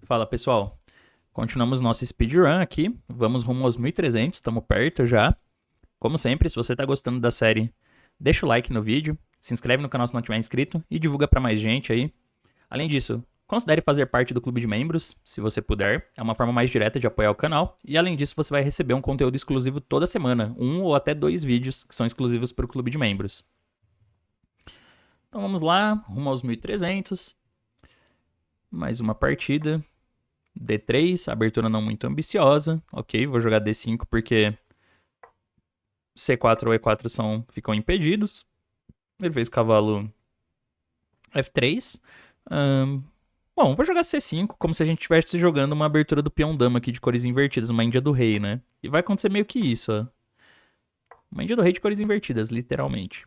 Fala pessoal, continuamos nosso speedrun aqui, vamos rumo aos 1300, estamos perto já. Como sempre, se você está gostando da série, deixa o like no vídeo, se inscreve no canal se não tiver inscrito e divulga para mais gente aí. Além disso, considere fazer parte do clube de membros, se você puder, é uma forma mais direta de apoiar o canal. E além disso, você vai receber um conteúdo exclusivo toda semana, um ou até dois vídeos que são exclusivos para o clube de membros. Então vamos lá, rumo aos 1300, mais uma partida. D3, abertura não muito ambiciosa. Ok, vou jogar D5 porque C4 ou E4 ficam impedidos. Ele fez cavalo F3. Bom, vou jogar C5 como se a gente estivesse jogando uma abertura do peão-dama aqui de cores invertidas, uma Índia do rei, né? E vai acontecer meio que isso, ó. Uma Índia do rei de cores invertidas, literalmente.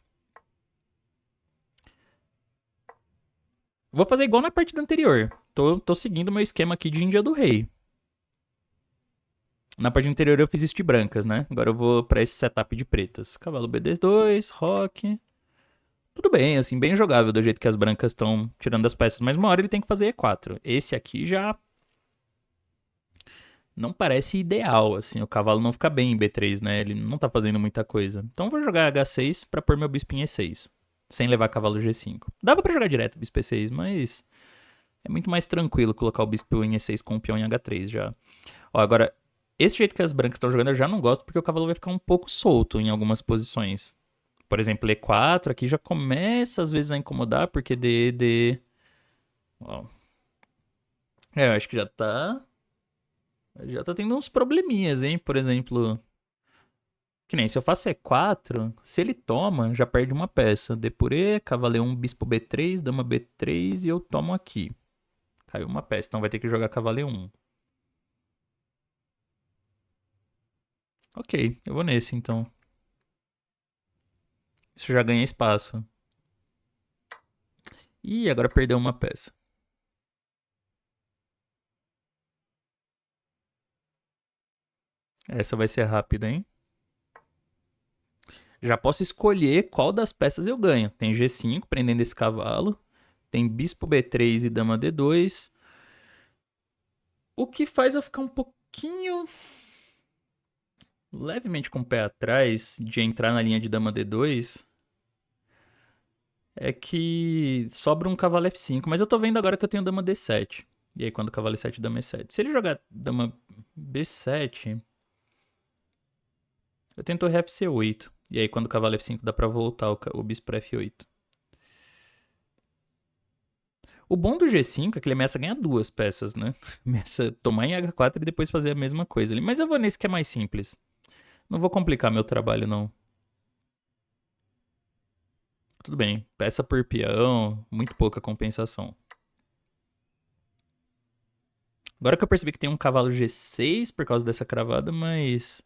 Vou fazer igual na partida anterior. Tô seguindo o meu esquema aqui de Índia do rei. Na parte anterior eu fiz isso de brancas, né? Agora eu vou pra esse setup de pretas. Cavalo BD2, roque. Tudo bem, assim, bem jogável do jeito que as brancas estão tirando as peças. Mas uma hora ele tem que fazer E4. Esse aqui já não parece ideal, assim. O cavalo não fica bem em B3, né? Ele não tá fazendo muita coisa. Então eu vou jogar H6 pra pôr meu bispo em E6. Sem levar cavalo G5. Dava pra jogar direto bispo E6, mas é muito mais tranquilo colocar o bispo em E6 com o peão em H3 já. Ó, agora, esse jeito que as brancas estão jogando eu já não gosto porque o cavalo vai ficar um pouco solto em algumas posições. Por exemplo, E4 aqui já começa às vezes a incomodar porque D. Ó. Eu acho que já tá. Já tá tendo uns probleminhas, hein? Por exemplo, que nem se eu faço E4, se ele toma, já perde uma peça. D por E, cavalo E1, bispo B3, dama B3 e eu tomo aqui. Caiu uma peça, então vai ter que jogar cavalo E1. Ok, eu vou nesse então. Isso já ganha espaço. Ih, agora perdeu uma peça. Essa vai ser rápida, hein? Já posso escolher qual das peças eu ganho. Tem G5 prendendo esse cavalo. Tem bispo B3 e dama D2. O que faz eu ficar um pouquinho levemente com o pé atrás de entrar na linha de dama D2 é que sobra um cavalo F5, mas eu tô vendo agora que eu tenho dama D7. E aí quando o cavalo E7, dama E7. Se ele jogar dama B7, eu tenho torre FC8. E aí quando o cavalo F5 dá pra voltar o bispo pra F8. O bom do G5 é que ele ameaça ganhar duas peças, né? Ameaça tomar em H4 e depois fazer a mesma coisa ali. Mas eu vou nesse que é mais simples. Não vou complicar meu trabalho, não. Tudo bem. Peça por peão, muito pouca compensação. Agora que eu percebi que tem um cavalo G6 por causa dessa cravada, mas...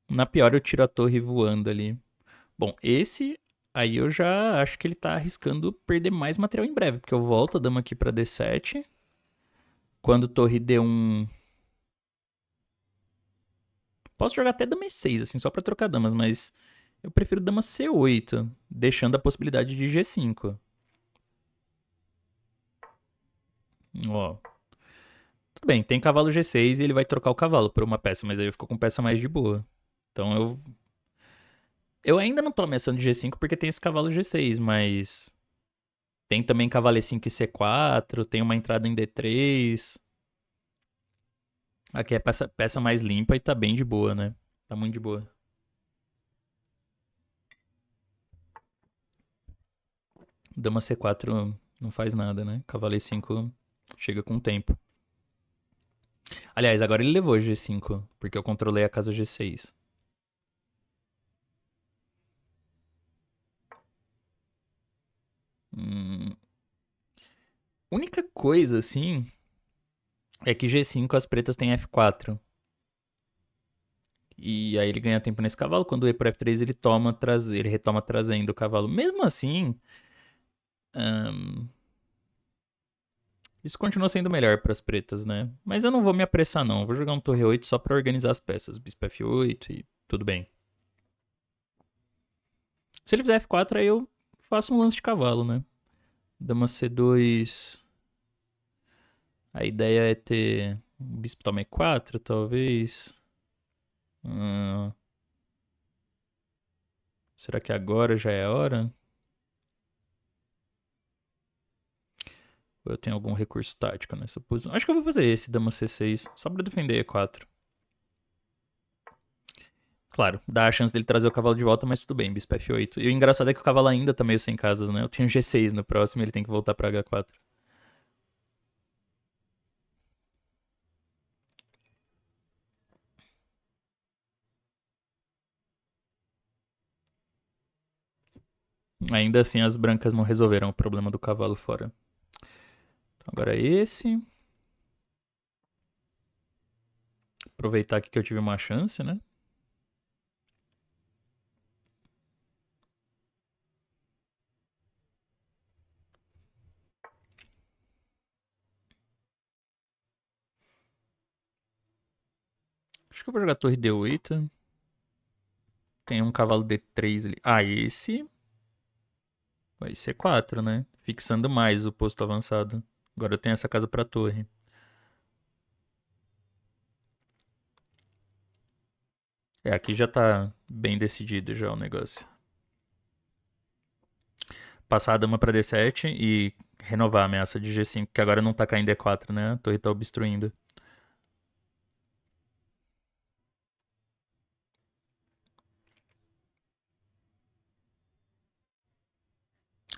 Na pior eu tiro a torre voando ali. Bom, esse aí eu já acho que ele tá arriscando perder mais material em breve, porque eu volto a dama aqui pra D7. Quando torre D1... Posso jogar até dama E6, assim, só pra trocar damas, mas eu prefiro dama C8, deixando a possibilidade de G5. Ó. Tudo bem, tem cavalo G6 e ele vai trocar o cavalo por uma peça, mas aí ficou com peça mais de boa. Então eu ainda não tô ameaçando de G5 porque tem esse cavalo G6, mas tem também cavalo E5 e C4, tem uma entrada em D3. Aqui é peça mais limpa e tá bem de boa, né? Tá muito de boa. Dama C4 não faz nada, né? Cavalo E5 chega com o tempo. Aliás, agora ele levou G5, porque eu controlei a casa G6. Única coisa, assim, é que G5 as pretas têm F4. E aí ele ganha tempo nesse cavalo. Quando o E por F3 ele retoma trazendo o cavalo. Mesmo assim, hum, isso continua sendo melhor para as pretas, né? Mas eu não vou me apressar, não. Vou jogar um torre 8 só para organizar as peças. Bispo F8 e tudo bem. Se ele fizer F4, aí eu faço um lance de cavalo, né? Dama C2. A ideia é ter o bispo toma E4, talvez. Será que agora já é a hora? Ou eu tenho algum recurso tático nessa posição? Acho que eu vou fazer esse, dama C6, só pra defender E4. Claro, dá a chance dele trazer o cavalo de volta, mas tudo bem, bispo F8. E o engraçado é que o cavalo ainda tá meio sem casas, né? Eu tenho G6 no próximo e ele tem que voltar pra H4. Ainda assim, as brancas não resolveram o problema do cavalo fora. Então, agora esse. Aproveitar aqui que eu tive uma chance, né? Acho que eu vou jogar torre D8. Tem um cavalo D3 ali. Ah, esse vai ser 4, né? Fixando mais o posto avançado. Agora eu tenho essa casa pra torre. É, aqui já tá bem decidido já o negócio. Passar a dama pra D7 e renovar a ameaça de G5, que agora não tá caindo D4, né? A torre tá obstruindo.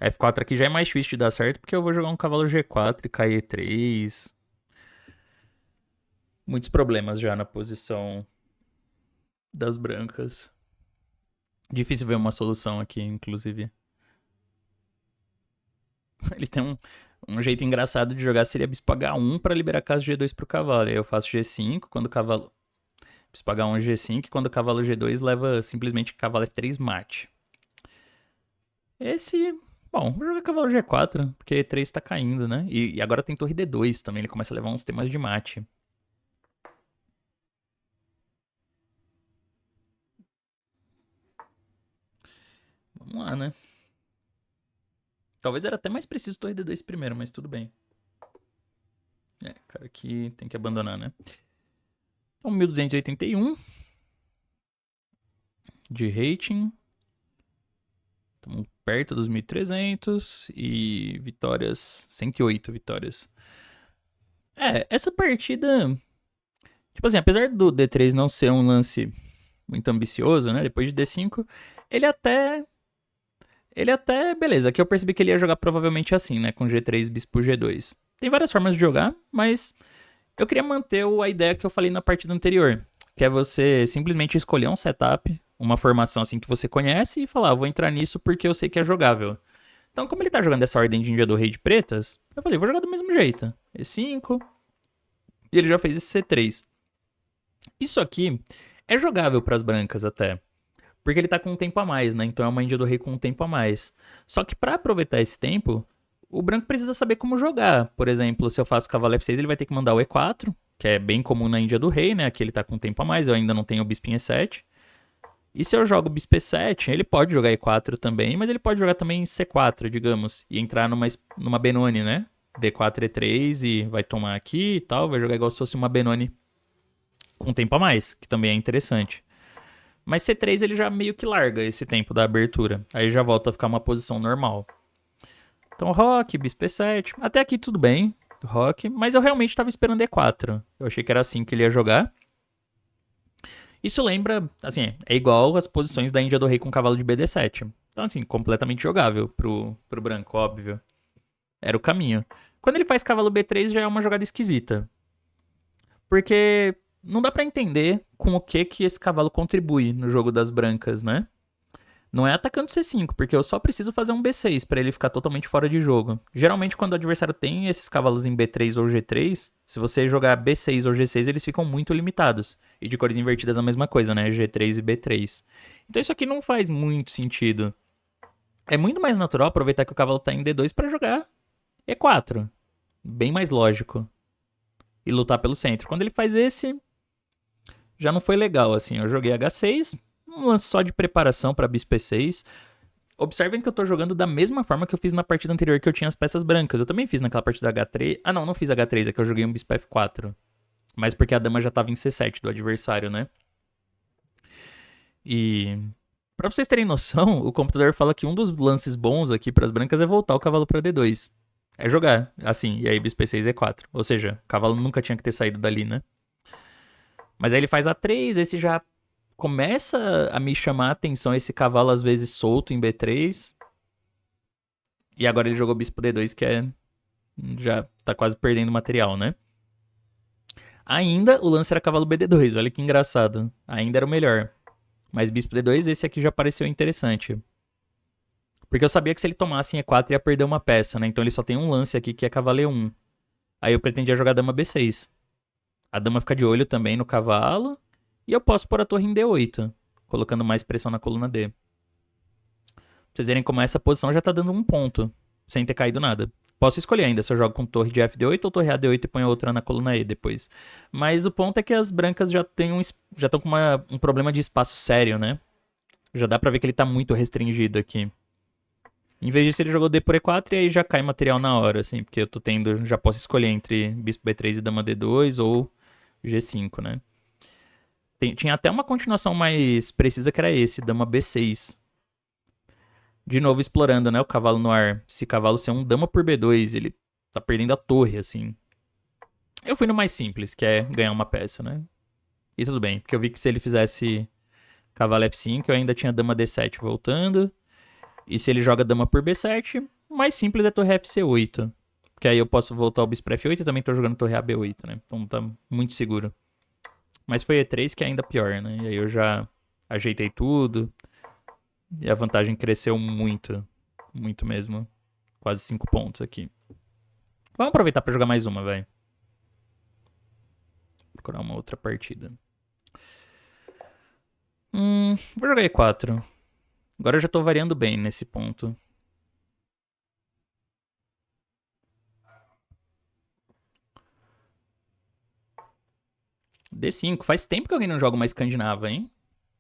F4 aqui já é mais difícil de dar certo, porque eu vou jogar um cavalo G4 e cair E3. Muitos problemas já na posição das brancas. Difícil ver uma solução aqui, inclusive. Ele tem um jeito engraçado de jogar, seria bispo H1 pra liberar a casa G2 pro cavalo. Aí eu faço G5, quando o cavalo... Bispo H1, G5, e quando o cavalo G2 leva simplesmente cavalo F3 mate. Esse... Bom, vou jogar cavalo G4, porque E3 tá caindo, né? E agora tem torre D2 também, ele começa a levar uns temas de mate. Vamos lá, né? Talvez era até mais preciso torre D2 primeiro, mas tudo bem. É, cara, aqui tem que abandonar, né? Então, 1281 de rating. Estamos perto dos 1.300 e vitórias, 108 vitórias. É, essa partida, tipo assim, apesar do D3 não ser um lance muito ambicioso, né? Depois de D5, ele até, beleza, aqui eu percebi que ele ia jogar provavelmente assim, né? Com G3, bispo G2. Tem várias formas de jogar, mas eu queria manter a ideia que eu falei na partida anterior, que é você simplesmente escolher um setup, uma formação assim que você conhece e falar, vou entrar nisso porque eu sei que é jogável. Então, como ele tá jogando essa ordem de Índia do Rei de Pretas, eu falei, vou jogar do mesmo jeito. E5, e ele já fez esse C3. Isso aqui é jogável para as brancas até, porque ele tá com um tempo a mais, né? Então é uma Índia do Rei com um tempo a mais. Só que para aproveitar esse tempo, o branco precisa saber como jogar. Por exemplo, se eu faço cavalo F6, ele vai ter que mandar o E4, que é bem comum na Índia do Rei, né? Aqui ele tá com um tempo a mais, eu ainda não tenho o bispo em E7. E se eu jogo bispo E7, ele pode jogar E4 também, mas ele pode jogar também C4, digamos, e entrar numa Benoni, né? D4, E3 e vai tomar aqui e tal, vai jogar igual se fosse uma Benoni com tempo a mais, que também é interessante. Mas C3 ele já meio que larga esse tempo da abertura, aí já volta a ficar uma posição normal. Então rock, bispo E7, até aqui tudo bem, rock, mas eu realmente estava esperando E4. Eu achei que era assim que ele ia jogar. Isso lembra, assim, é igual as posições da Índia do Rei com cavalo de BD7. Então, assim, completamente jogável pro branco, óbvio. Era o caminho. Quando ele faz cavalo B3 já é uma jogada esquisita. Porque não dá pra entender com o que esse cavalo contribui no jogo das brancas, né? Não é atacando C5, porque eu só preciso fazer um B6 para ele ficar totalmente fora de jogo. Geralmente, quando o adversário tem esses cavalos em B3 ou G3, se você jogar B6 ou G6, eles ficam muito limitados. E de cores invertidas a mesma coisa, né? G3 e B3. Então isso aqui não faz muito sentido. É muito mais natural aproveitar que o cavalo tá em D2 para jogar E4. Bem mais lógico. E lutar pelo centro. Quando ele faz esse, já não foi legal, assim. Eu joguei H6, um lance só de preparação para bispo E6. Observem que eu tô jogando da mesma forma que eu fiz na partida anterior que eu tinha as peças brancas. Eu também fiz naquela partida H3. Ah, não fiz H3, é que eu joguei um bispo F4. Mas porque a dama já tava em C7 do adversário, né? E pra vocês terem noção, o computador fala que um dos lances bons aqui pras brancas é voltar o cavalo pra D2. É jogar, assim, e aí bispo E6 E4. Ou seja, o cavalo nunca tinha que ter saído dali, né? Mas aí ele faz A3, esse já começa a me chamar a atenção esse cavalo às vezes solto em B3. E agora ele jogou bispo D2, que é... já tá quase perdendo material, né? Ainda o lance era cavalo BD2, olha que engraçado. Ainda era o melhor. Mas bispo D2, esse aqui já pareceu interessante. Porque eu sabia que se ele tomasse em E4 ia perder uma peça, né? Então ele só tem um lance aqui que é cavalo E1. Aí eu pretendia jogar dama B6. A dama fica de olho também no cavalo. E eu posso pôr a torre em D8, colocando mais pressão na coluna D. Pra vocês verem como essa posição já tá dando um ponto, sem ter caído nada. Posso escolher ainda se eu jogo com torre de F8 ou torre AD8 e ponho outra na coluna E depois. Mas o ponto é que as brancas já estão com um problema de espaço sério, né? Já dá pra ver que ele tá muito restringido aqui. Em vez disso, ele jogou D por E4 e aí já cai material na hora, assim. Porque eu tô tendo... já posso escolher entre bispo B3 e dama D2 ou G5, né? Tinha até uma continuação mais precisa que era esse, dama B6. De novo explorando, né, o cavalo no ar. Se cavalo ser um dama por B2, ele tá perdendo a torre, assim. Eu fui no mais simples, que é ganhar uma peça, né? E tudo bem, porque eu vi que se ele fizesse cavalo F5, eu ainda tinha dama D7 voltando. E se ele joga dama por B7, o mais simples é torre FC8. Que aí eu posso voltar o bispo pra F8 e também tô jogando torre AB8, né? Então tá muito seguro. Mas foi E3 que é ainda pior, né? E aí eu já ajeitei tudo. E a vantagem cresceu muito. Muito mesmo. Quase 5 pontos aqui. Vamos aproveitar pra jogar mais uma, velho. Procurar uma outra partida. Vou jogar E4. Agora eu já tô variando bem nesse ponto. D5. Faz tempo que alguém não joga uma escandinava, hein?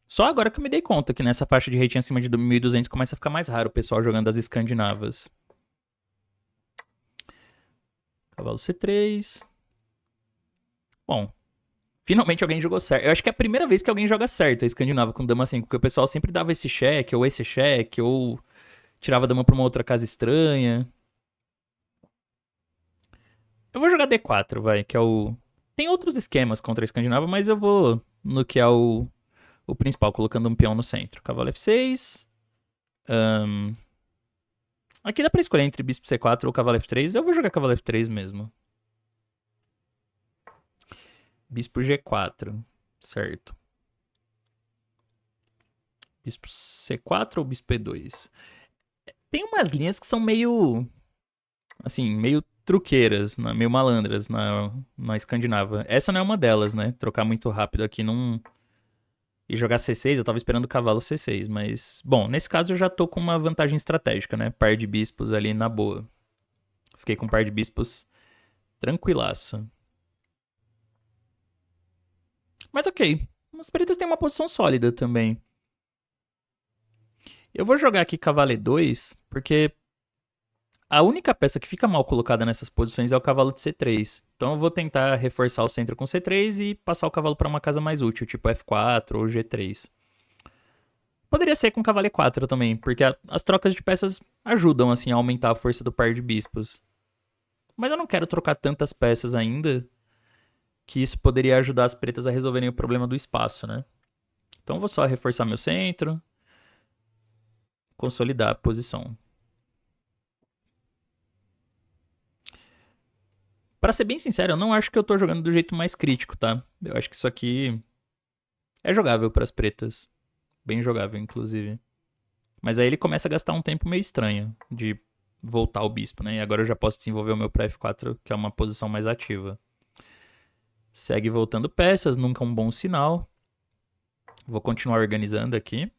Só agora que eu me dei conta que nessa faixa de rating acima de 1200 começa a ficar mais raro o pessoal jogando as escandinavas. Cavalo C3. Bom, finalmente alguém jogou certo. Eu acho que é a primeira vez que alguém joga certo a escandinava com dama 5, porque o pessoal sempre dava esse cheque, ou tirava a dama pra uma outra casa estranha. Eu vou jogar D4, vai, que é o... Tem outros esquemas contra a escandinava, mas eu vou no que é o principal, colocando um peão no centro. Cavalo F6. Aqui dá pra escolher entre bispo C4 ou cavalo F3. Eu vou jogar cavalo F3 mesmo. Bispo G4. Certo. Bispo C4 ou bispo E2? Tem umas linhas que são meio... assim, meio truqueiras, meio malandras na escandinava. Essa não é uma delas, né? Trocar muito rápido aqui num... E jogar C6, eu tava esperando o cavalo C6, mas... Bom, nesse caso eu já tô com uma vantagem estratégica, né? Par de bispos ali na boa. Fiquei com um par de bispos tranquilaço. Mas ok. As pretas têm uma posição sólida também. Eu vou jogar aqui cavalo E2, porque a única peça que fica mal colocada nessas posições é o cavalo de C3. Então eu vou tentar reforçar o centro com C3 e passar o cavalo para uma casa mais útil, tipo F4 ou G3. Poderia ser com cavalo E4 também, porque as trocas de peças ajudam assim a aumentar a força do par de bispos. Mas eu não quero trocar tantas peças ainda, que isso poderia ajudar as pretas a resolverem o problema do espaço, né? Então eu vou só reforçar meu centro, consolidar a posição. Pra ser bem sincero, eu não acho que eu tô jogando do jeito mais crítico, tá? Eu acho que isso aqui é jogável pras pretas. Bem jogável, inclusive. Mas aí ele começa a gastar um tempo meio estranho de voltar o bispo, né? E agora eu já posso desenvolver o meu pra F4, que é uma posição mais ativa. Segue voltando peças, nunca um bom sinal. Vou continuar organizando aqui.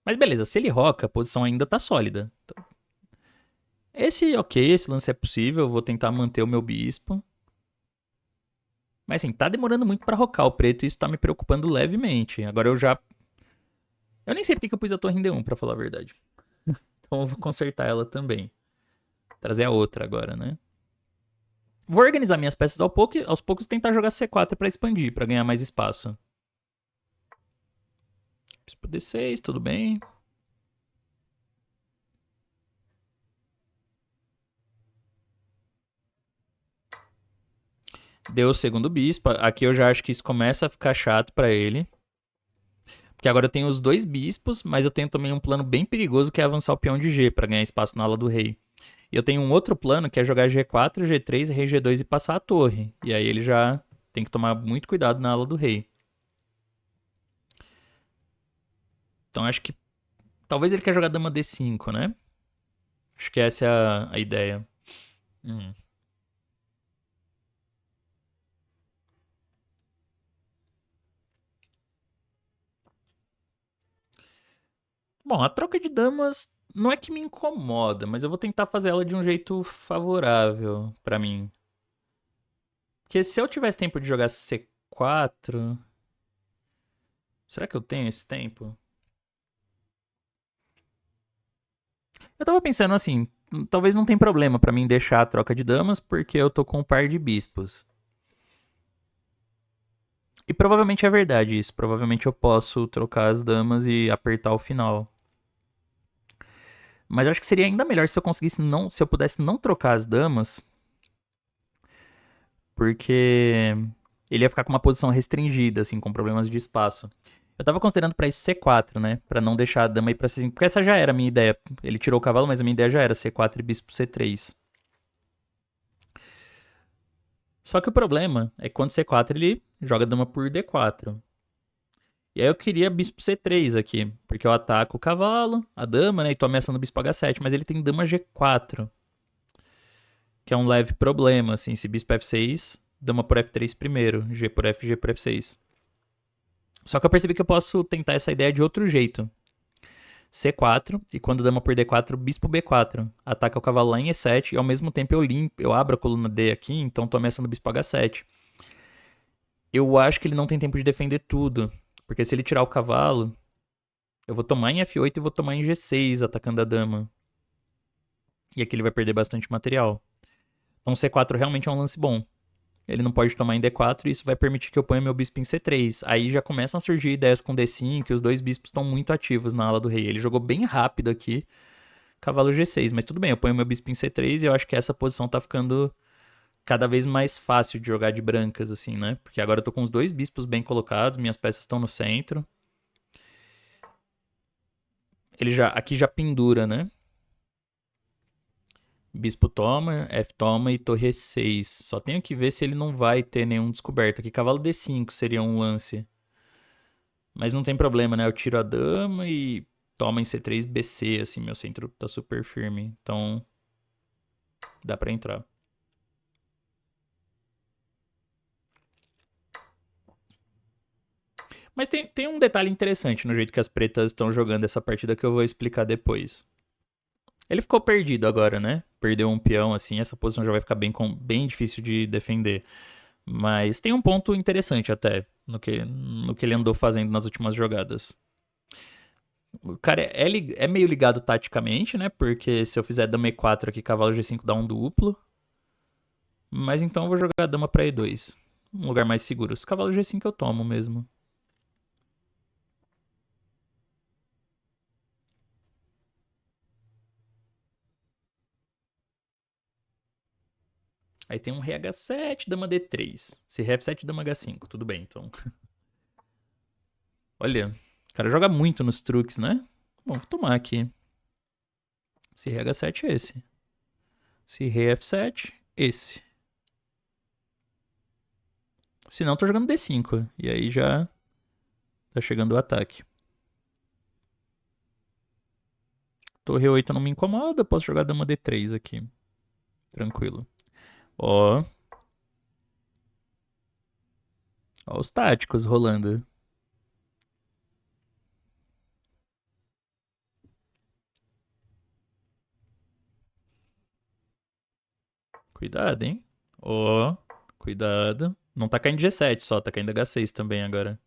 Mas beleza, se ele roca, a posição ainda tá sólida. Esse lance é possível, eu vou tentar manter o meu bispo. Mas assim, tá demorando muito pra rocar o preto e isso tá me preocupando levemente. Agora eu já... Eu nem sei porque que eu pus a torre em D1, pra falar a verdade. Então eu vou consertar ela também. Trazer a outra agora, né? Vou organizar minhas peças aos poucos e tentar jogar C4 pra expandir, pra ganhar mais espaço. Bispo D6, tudo bem. Deu o segundo bispo. Aqui eu já acho que isso começa a ficar chato pra ele. Porque agora eu tenho os dois bispos, mas eu tenho também um plano bem perigoso que é avançar o peão de G pra ganhar espaço na ala do rei. E eu tenho um outro plano que é jogar G4, G3, Rei G2 e passar a torre. E aí ele já tem que tomar muito cuidado na ala do rei. Então acho que talvez ele quer jogar dama D5, né? Acho que essa é a ideia. Hum. Bom, a troca de damas não é que me incomoda, mas eu vou tentar fazer ela de um jeito favorável pra mim. Porque se eu tivesse tempo de jogar C4... Será que eu tenho esse tempo? Eu tava pensando assim, talvez não tenha problema pra mim deixar a troca de damas, porque eu tô com um par de bispos. E provavelmente é verdade isso. Provavelmente eu posso trocar as damas e apertar o final. Mas eu acho que seria ainda melhor se eu conseguisse não. Se eu pudesse não trocar as damas. Porque ele ia ficar com uma posição restringida, assim, com problemas de espaço. Eu tava considerando pra isso C4, né? Pra não deixar a dama ir pra C5. Porque essa já era a minha ideia. Ele tirou o cavalo, mas a minha ideia já era C4 e bispo C3. Só que o problema é que quando C4 ele joga a dama por D4. E aí eu queria bispo C3 aqui, porque eu ataco o cavalo, a dama, né, e tô ameaçando o bispo H7, mas ele tem dama G4, que é um leve problema, assim, se bispo F6, dama por F3 primeiro, G por F, G por F6. Só que eu percebi que eu posso tentar essa ideia de outro jeito. C4, e quando dama por D4, bispo B4. Ataca o cavalo lá em E7, e ao mesmo tempo eu abro a coluna D aqui, então tô ameaçando o bispo H7. Eu acho que ele não tem tempo de defender tudo, porque se ele tirar o cavalo, eu vou tomar em F8 e vou tomar em G6 atacando a dama. E aqui ele vai perder bastante material. Então C4 realmente é um lance bom. Ele não pode tomar em D4 e isso vai permitir que eu ponha meu bispo em C3. Aí já começam a surgir ideias com D5 e os dois bispos estão muito ativos na ala do rei. Ele jogou bem rápido aqui, cavalo G6. Mas tudo bem, eu ponho meu bispo em C3 e eu acho que essa posição tá ficando cada vez mais fácil de jogar de brancas, assim, né? Porque agora eu tô com os dois bispos bem colocados, minhas peças estão no centro. Ele já aqui já pendura, né? Bispo toma, F toma e torre E6. Só tenho que ver se ele não vai ter nenhum descoberto. Aqui cavalo D5 seria um lance. Mas não tem problema, né? Eu tiro a dama e toma em C3 BC, assim, meu centro tá super firme. Então dá pra entrar. Mas tem um detalhe interessante no jeito que as pretas estão jogando essa partida que eu vou explicar depois. Ele ficou perdido agora, né? Perdeu um peão, assim, essa posição já vai ficar bem difícil de defender. Mas tem um ponto interessante até no que ele andou fazendo nas últimas jogadas. O cara é meio ligado taticamente, né? Porque se eu fizer dama E4 aqui, cavalo G5 dá um duplo. Mas então eu vou jogar a dama pra E2. Um lugar mais seguro. Esse cavalo G5 eu tomo mesmo. Aí tem um rei H7, dama D3. Se rei F7, dama H5. Tudo bem, então. Olha, o cara joga muito nos truques, né? Bom, vou tomar aqui. Se rei H7, esse. Se rei F7, esse. Se não, tô jogando D5. E aí já tá chegando o ataque. Torre 8 não me incomoda, posso jogar dama D3 aqui. Tranquilo. Ó. Ó os táticos rolando. Cuidado, hein? Ó. Cuidado. Não tá caindo G7 só, tá caindo H6 também agora.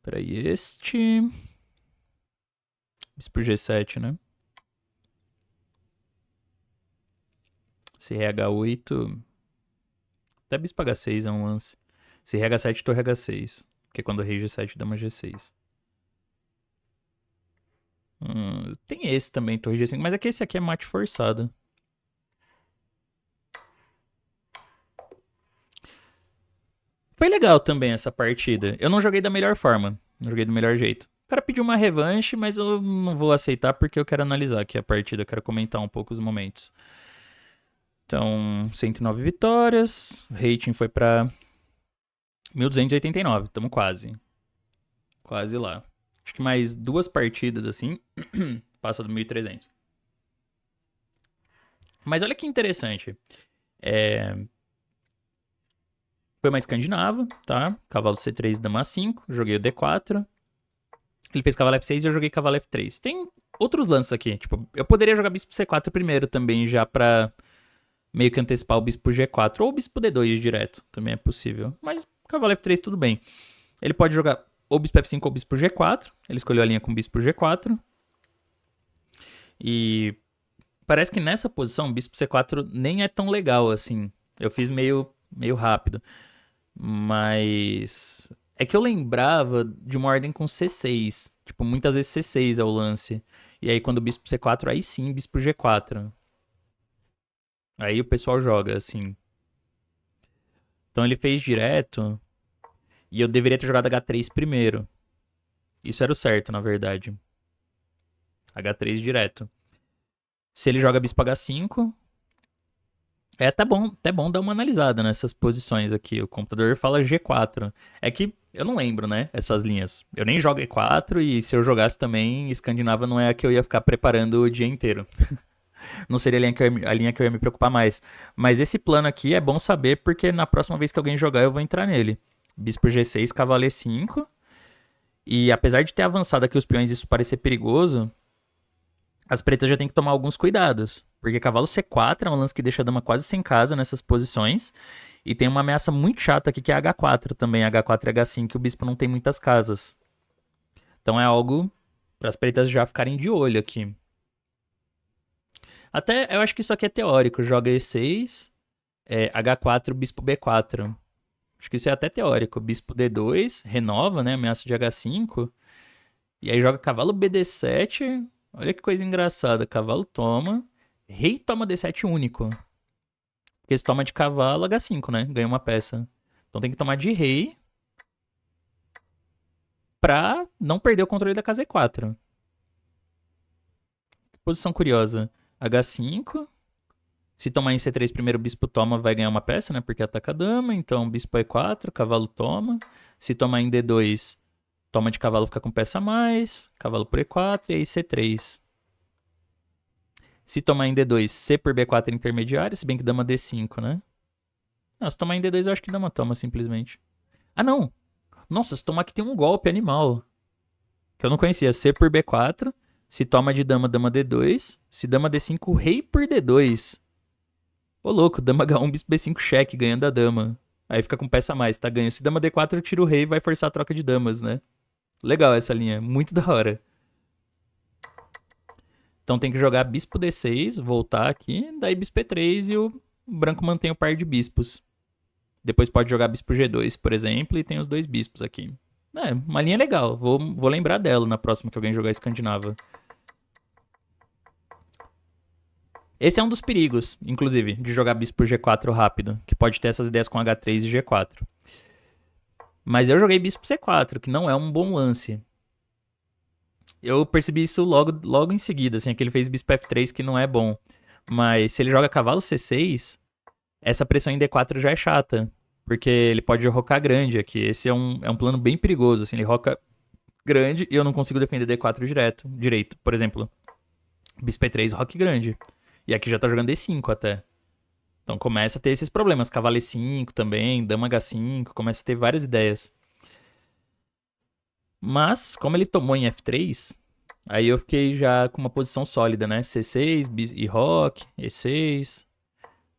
Peraí, este... Bispo G7, né? Se rei H8... Até bispo H6 é um lance. Se rei H7, torre H6. Porque quando rei G7, dama G6. Tem esse também, torre G5. Mas é que esse aqui é mate forçado. Foi legal também essa partida. Eu não joguei da melhor forma. Não joguei do melhor jeito. O cara pediu uma revanche, mas eu não vou aceitar porque eu quero analisar aqui a partida. Eu quero comentar um pouco os momentos. Então, 109 vitórias. O rating foi pra 1289. Tamo quase. Quase lá. Acho que mais 2 partidas assim, passa do 1300. Mas olha que interessante. Foi uma escandinava, tá? Cavalo C3, dama A5. Joguei o D4. Ele fez cavalo F6 e eu joguei cavalo F3. Tem outros lances aqui. Tipo, eu poderia jogar bispo C4 primeiro também, já pra meio que antecipar o bispo G4. Ou o bispo D2 direto. Também é possível. Mas cavalo F3 tudo bem. Ele pode jogar ou bispo F5 ou bispo G4. Ele escolheu a linha com bispo G4. E parece que nessa posição, bispo C4 nem é tão legal assim. Eu fiz meio rápido. Mas é que eu lembrava de uma ordem com C6. Tipo, muitas vezes C6 é o lance. E aí quando o bispo C4, aí sim, bispo G4. Aí o pessoal joga, assim. Então ele fez direto. E eu deveria ter jogado H3 primeiro. Isso era o certo, na verdade. H3 direto. Se ele joga bispo H5... É até bom dar uma analisada nessas posições aqui. O computador fala G4. É que eu não lembro, né? Essas linhas. Eu nem jogo E4 e se eu jogasse também, escandinava não é a que eu ia ficar preparando o dia inteiro. Não seria a linha que eu ia me preocupar mais. Mas esse plano aqui é bom saber porque na próxima vez que alguém jogar eu vou entrar nele. Bispo G6, cavalo E5. E apesar de ter avançado aqui os peões e isso parecer perigoso, as pretas já tem que tomar alguns cuidados. Porque cavalo C4 é um lance que deixa a dama quase sem casa nessas posições. E tem uma ameaça muito chata aqui que é H4 também. H4 e H5, que o bispo não tem muitas casas. Então é algo para as pretas já ficarem de olho aqui. Até eu acho que isso aqui é teórico. Joga E6, H4, bispo B4. Acho que isso é até teórico. Bispo D2, renova, né? Ameaça de H5. E aí joga cavalo BD7. Olha que coisa engraçada. Cavalo toma. Rei toma D7 único. Porque se toma de cavalo, H5, né? Ganha uma peça. Então tem que tomar de rei. Pra não perder o controle da casa E4. Que posição curiosa. H5. Se tomar em C3 primeiro, o bispo toma, vai ganhar uma peça, né? Porque ataca a dama. Então bispo E4, cavalo toma. Se tomar em D2, toma de cavalo, fica com peça a mais. Cavalo por E4 e aí C3. Se tomar em D2, C por B4 é intermediário, se bem que dama D5, né? Não, se tomar em D2 eu acho que dama toma simplesmente. Ah, não! Nossa, se tomar aqui tem um golpe animal. Que eu não conhecia. C por B4. Se toma de dama, dama D2. Se dama D5, rei por D2. Ô louco, dama H1, bispo B5, cheque, ganhando a dama. Aí fica com peça a mais, tá ganho. Se dama D4, eu tiro o rei e vai forçar a troca de damas, né? Legal essa linha, muito da hora. Então tem que jogar bispo D6, voltar aqui, daí bispo E3 e o branco mantém o par de bispos. Depois pode jogar bispo G2, por exemplo, e tem os 2 bispos aqui. É, uma linha legal, vou lembrar dela na próxima que alguém jogar escandinava. Esse é um dos perigos, inclusive, de jogar bispo G4 rápido, que pode ter essas ideias com H3 e G4. Mas eu joguei bispo C4, que não é um bom lance. Eu percebi isso logo em seguida, assim, que ele fez bispo F3, que não é bom. Mas se ele joga cavalo C6, essa pressão em D4 já é chata. Porque ele pode rocar grande aqui. Esse é um plano bem perigoso, assim, ele roca grande e eu não consigo defender D4 direito. Por exemplo, bispo E3, roque grande. E aqui já tá jogando D5 até. Então começa a ter esses problemas. Cavalo E5 também, dama H5, começa a ter várias ideias. Mas, como ele tomou em F3, aí eu fiquei já com uma posição sólida, né? C6, e roque, E6.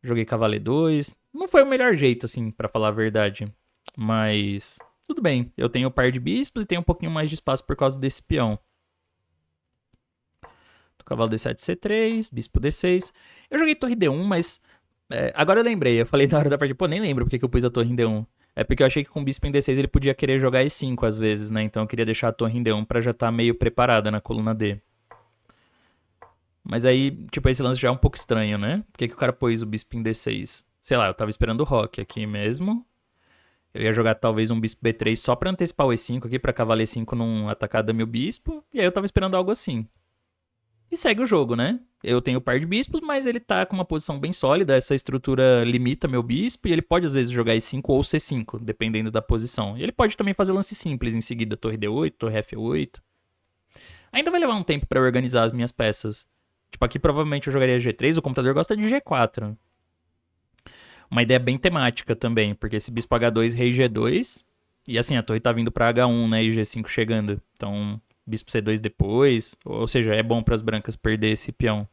Joguei cavalo E2. Não foi o melhor jeito, assim, pra falar a verdade. Mas Tudo bem, eu tenho o par de bispos e tenho um pouquinho mais de espaço por causa desse peão. Cavalo D7, C3, bispo D6. Eu joguei torre D1, mas agora eu lembrei. Eu falei na hora da partida, pô, nem lembro porque que eu pus a torre em D1. É porque eu achei que com o bispo em D6 ele podia querer jogar E5 às vezes, né? Então eu queria deixar a torre em D1 pra já estar meio preparada na coluna D. Mas aí, tipo, esse lance já é um pouco estranho, né? Por que o cara pôs o bispo em D6? Sei lá, eu tava esperando o roque aqui mesmo. Eu ia jogar talvez um bispo B3 só pra antecipar o E5 aqui, pra cavalo E5 não atacar dama e o bispo. E aí eu tava esperando algo assim. E segue o jogo, né? Eu tenho o par de bispos, mas ele tá com uma posição bem sólida. Essa estrutura limita meu bispo e ele pode às vezes jogar E5 ou C5, dependendo da posição. E ele pode também fazer lance simples em seguida, torre D8, torre F8. Ainda vai levar um tempo pra organizar as minhas peças. Tipo, aqui provavelmente eu jogaria G3, o computador gosta de G4. Uma ideia bem temática também, porque esse bispo H2, rei G2, e assim, a torre tá vindo pra H1, né, e G5 chegando. Então, bispo C2 depois, ou seja, é bom pras brancas perder esse peão.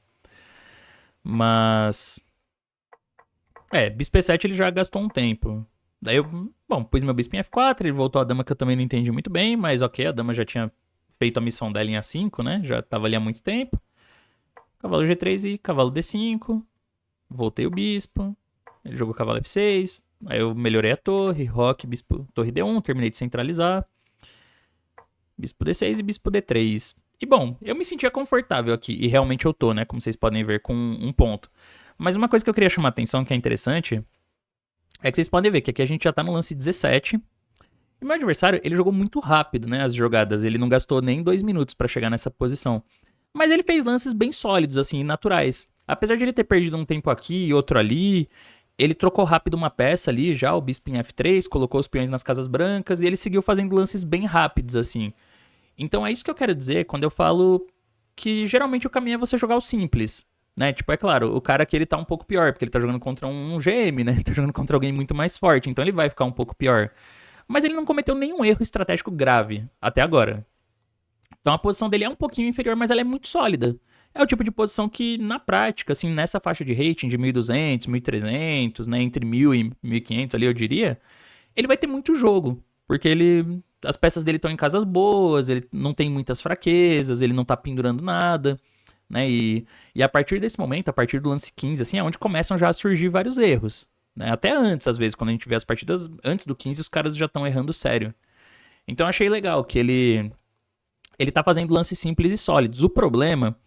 Mas... bispo E7 ele já gastou um tempo. Daí eu, pus meu bispo em F4, ele voltou a dama que eu também não entendi muito bem, mas ok, a dama já tinha feito a missão dela em A5, né, já tava ali há muito tempo. Cavalo G3 e cavalo D5, voltei o bispo, ele jogou cavalo F6, aí eu melhorei a torre, roque, bispo, torre D1, terminei de centralizar. Bispo D6 e bispo D3. E bom, eu me sentia confortável aqui, e realmente eu tô, né, como vocês podem ver, com um ponto. Mas uma coisa que eu queria chamar a atenção, que é interessante, é que vocês podem ver que aqui a gente já tá no lance 17. E meu adversário, ele jogou muito rápido, né, as jogadas. Ele não gastou nem 2 minutos pra chegar nessa posição. Mas ele fez lances bem sólidos, assim, naturais. Apesar de ele ter perdido um tempo aqui e outro ali, ele trocou rápido uma peça ali, já o bispo em F3, colocou os peões nas casas brancas e ele seguiu fazendo lances bem rápidos, assim. Então é isso que eu quero dizer quando eu falo que geralmente o caminho é você jogar o simples, né? Tipo, é claro, o cara aqui ele tá um pouco pior, porque ele tá jogando contra um GM, né? Tá jogando contra alguém muito mais forte, então ele vai ficar um pouco pior. Mas ele não cometeu nenhum erro estratégico grave até agora. Então a posição dele é um pouquinho inferior, mas ela é muito sólida. É o tipo de posição que, na prática, assim, nessa faixa de rating de 1.200, 1.300, né, entre 1.000 e 1.500 ali, eu diria, ele vai ter muito jogo, porque as peças dele estão em casas boas, ele não tem muitas fraquezas, ele não tá pendurando nada, né, e a partir desse momento, a partir do lance 15, assim, é onde começam já a surgir vários erros, né, até antes, às vezes, quando a gente vê as partidas antes do 15, os caras já estão errando sério. Então eu achei legal que ele tá fazendo lances simples e sólidos. O problema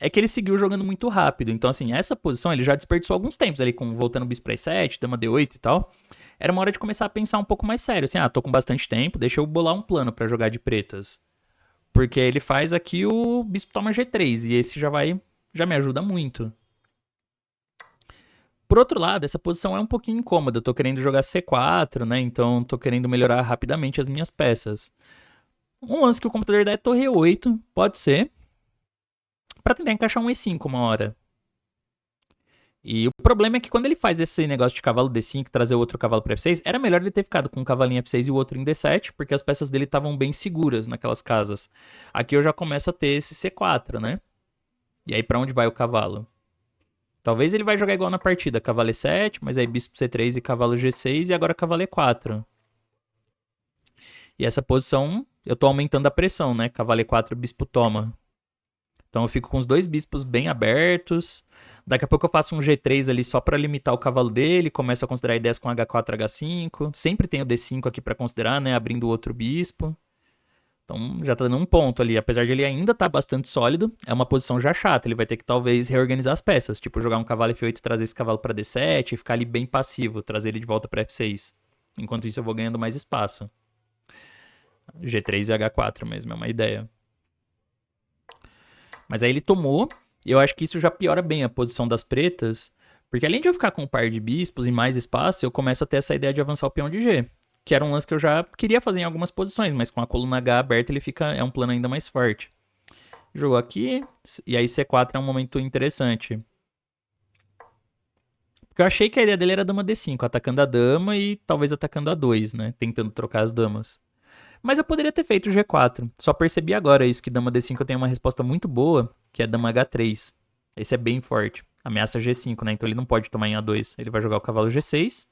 é que ele seguiu jogando muito rápido. Então, assim, essa posição ele já desperdiçou alguns tempos ali, voltando bispo pra E7, dama D8 e tal. Era uma hora de começar a pensar um pouco mais sério. Assim, tô com bastante tempo, deixa eu bolar um plano pra jogar de pretas. Porque ele faz aqui o bispo toma G3, e esse já me ajuda muito. Por outro lado, essa posição é um pouquinho incômoda. Eu tô querendo jogar C4, né? Então, tô querendo melhorar rapidamente as minhas peças. Um lance que o computador dá é torre 8, pode ser, pra tentar encaixar um E5 uma hora. E o problema é que quando ele faz esse negócio de cavalo D5 e trazer o outro cavalo pra F6, era melhor ele ter ficado com um cavalinho F6 e o outro em D7, porque as peças dele estavam bem seguras naquelas casas. Aqui eu já começo a ter esse C4, né? E aí pra onde vai o cavalo? Talvez ele vai jogar igual na partida, cavalo E7, mas aí bispo C3 e cavalo G6 e agora cavalo E4. E essa posição, eu tô aumentando a pressão, né? Cavalo E4, bispo toma. Então eu fico com os dois bispos bem abertos. Daqui a pouco eu faço um G3 ali só pra limitar o cavalo dele. Começo a considerar ideias com H4, H5. Sempre tem o D5 aqui pra considerar, né? Abrindo o outro bispo. Então já tá dando um ponto ali. Apesar de ele ainda tá bastante sólido, é uma posição já chata. Ele vai ter que talvez reorganizar as peças. Tipo, jogar um cavalo F8 e trazer esse cavalo pra D7 e ficar ali bem passivo. Trazer ele de volta pra F6. Enquanto isso eu vou ganhando mais espaço. G3 e H4 mesmo, é uma ideia. Mas aí ele tomou, e eu acho que isso já piora bem a posição das pretas, porque além de eu ficar com um par de bispos e mais espaço, eu começo a ter essa ideia de avançar o peão de G, que era um lance que eu já queria fazer em algumas posições, mas com a coluna H aberta ele é um plano ainda mais forte. Jogou aqui, e aí C4 é um momento interessante. Porque eu achei que a ideia dele era dama D5, atacando a dama e talvez atacando a 2, né, tentando trocar as damas. Mas eu poderia ter feito G4. Só percebi agora isso, que dama D5 tem uma resposta muito boa, que é dama H3. Esse é bem forte. Ameaça G5, né? Então ele não pode tomar em A2. Ele vai jogar o cavalo G6.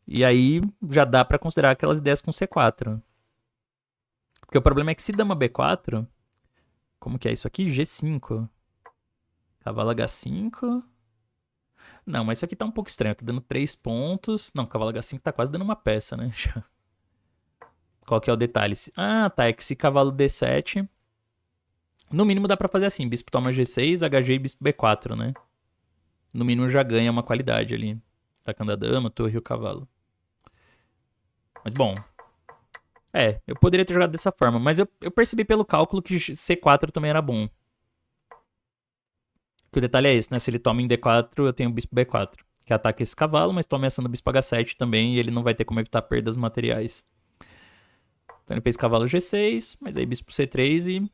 E aí já dá pra considerar aquelas ideias com C4. Porque o problema é que se dama B4... Como que é isso aqui? G5. Cavalo H5... Não, mas isso aqui tá um pouco estranho. Tá dando 3 pontos. Não, cavalo H5 tá quase dando uma peça, né? Qual que é o detalhe? Ah, tá. É que se cavalo D7... No mínimo dá pra fazer assim. Bispo toma G6, HG e bispo B4, né? No mínimo já ganha uma qualidade ali. Atacando a dama, torre e o cavalo. Mas bom... eu poderia ter jogado dessa forma. Mas eu percebi pelo cálculo que C4 também era bom. Que o detalhe é esse, né? Se ele toma em D4, eu tenho o bispo B4. Que ataca esse cavalo, mas toma ameaçando o bispo H7 também. E ele não vai ter como evitar perdas materiais. Então ele fez cavalo G6, mas aí bispo C3 e...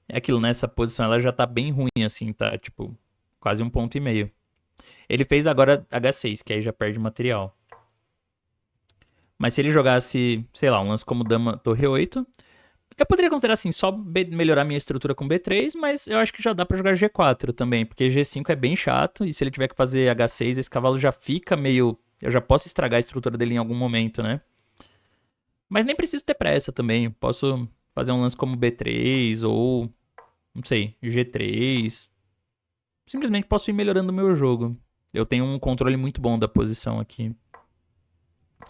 É aquilo, né? Essa posição ela já tá bem ruim, assim, tá? Tipo, quase 1,5 ponto. Ele fez agora H6, que aí já perde material. Mas se ele jogasse, sei lá, um lance como dama torre 8... Eu poderia considerar assim, só melhorar minha estrutura com B3, mas eu acho que já dá pra jogar G4 também, porque G5 é bem chato, e se ele tiver que fazer H6, esse cavalo já fica meio... Eu já posso estragar a estrutura dele em algum momento, né? Mas nem preciso ter pressa também, posso fazer um lance como B3 ou, não sei, G3. Simplesmente posso ir melhorando o meu jogo. Eu tenho um controle muito bom da posição aqui.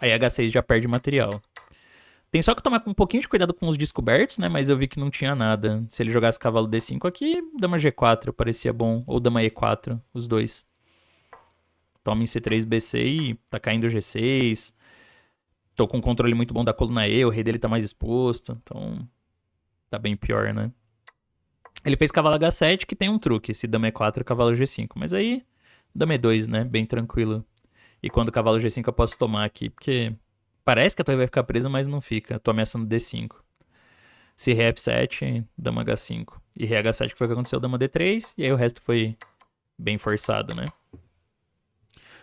Aí H6 já perde material. Tem só que tomar um pouquinho de cuidado com os descobertos, né? Mas eu vi que não tinha nada. Se ele jogasse cavalo D5 aqui, dama G4 parecia bom. Ou dama E4, os dois. Toma em C3, BC e tá caindo G6. Tô com um controle muito bom da coluna E, o rei dele tá mais exposto. Então, tá bem pior, né? Ele fez cavalo H7, que tem um truque. Se dama E4, cavalo G5. Mas aí, dama E2, né? Bem tranquilo. E quando cavalo G5 eu posso tomar aqui, porque... Parece que a torre vai ficar presa, mas não fica. Tô ameaçando D5. Se rei F7, dama H5. E rei H7 que foi o que aconteceu, dama D3. E aí o resto foi bem forçado, né?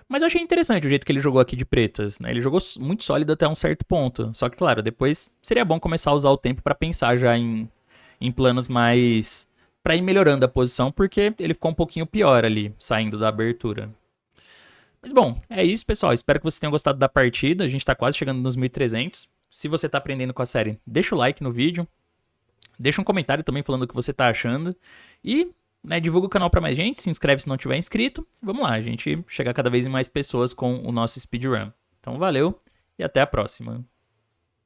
Mas eu achei interessante o jeito que ele jogou aqui de pretas, né? Ele jogou muito sólido até um certo ponto. Só que, claro, depois seria bom começar a usar o tempo pra pensar já em planos mais... Pra ir melhorando a posição, porque ele ficou um pouquinho pior ali, saindo da abertura. Mas bom, é isso, pessoal. Espero que vocês tenham gostado da partida. A gente tá quase chegando nos 1.300. Se você tá aprendendo com a série, deixa o like no vídeo. Deixa um comentário também falando o que você tá achando. E, né, divulga o canal pra mais gente. Se inscreve se não tiver inscrito. Vamos lá, a gente chegar cada vez em mais pessoas com o nosso speedrun. Então, valeu e até a próxima.